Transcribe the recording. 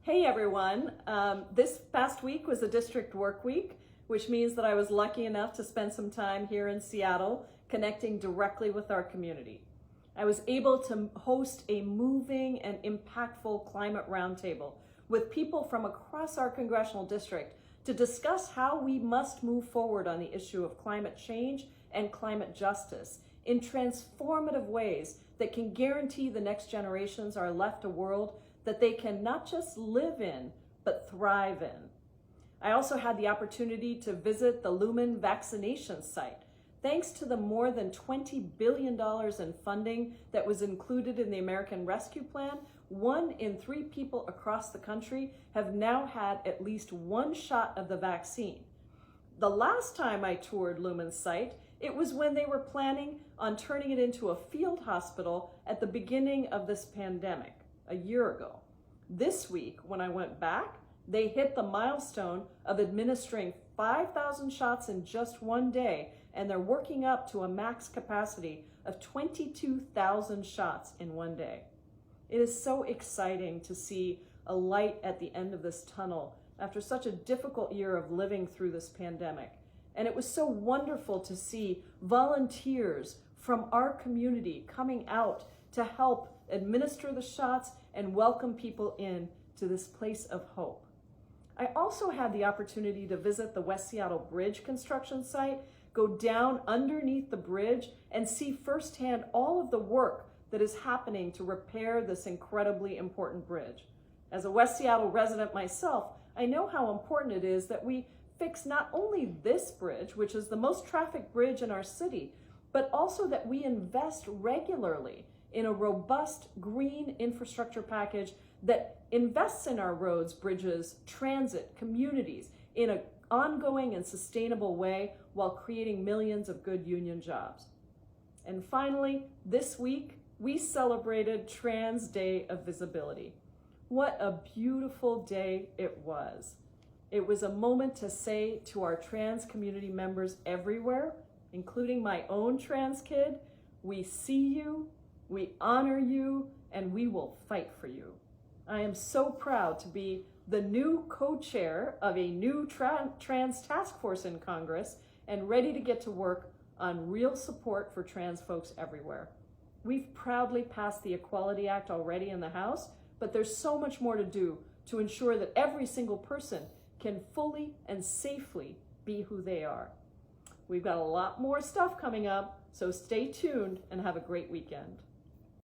Hey everyone, this past week was a district work week, which means that I was lucky enough to spend some time here in Seattle connecting directly with our community. I was able to host a moving and impactful climate roundtable with people from across our congressional district to discuss how we must move forward on the issue of climate change and climate justice in transformative ways that can guarantee the next generations are left a world that they can not just live in, but thrive in. I also had the opportunity to visit the Lumen vaccination site. Thanks to the more than $20 billion in funding that was included in the American Rescue Plan, 1 in 3 people across the country have now had at least one shot of the vaccine. The last time I toured Lumen's site, it was when they were planning on turning it into a field hospital at the beginning of this pandemic, a year ago. This week, when I went back, they hit the milestone of administering 5,000 shots in just one day, and they're working up to a max capacity of 22,000 shots in one day. It is so exciting to see a light at the end of this tunnel after such a difficult year of living through this pandemic. And it was so wonderful to see volunteers from our community coming out to help administer the shots and welcome people in to this place of hope. I also had the opportunity to visit the West Seattle Bridge construction site, go down underneath the bridge and see firsthand all of the work that is happening to repair this incredibly important bridge. As a West Seattle resident myself, I know how important it is that we fix not only this bridge, which is the most trafficked bridge in our city, but also that we invest regularly in a robust green infrastructure package that invests in our roads, bridges, transit, communities in an ongoing and sustainable way while creating millions of good union jobs. And finally, this week, we celebrated Trans Day of Visibility. What a beautiful day it was. It was a moment to say to our trans community members everywhere, including my own trans kid, we see you, we honor you, and we will fight for you. I am so proud to be the new co-chair of a new trans task force in Congress and ready to get to work on real support for trans folks everywhere. We've proudly passed the Equality Act already in the House, but there's so much more to do to ensure that every single person can fully and safely be who they are. We've got a lot more stuff coming up, so stay tuned and have a great weekend.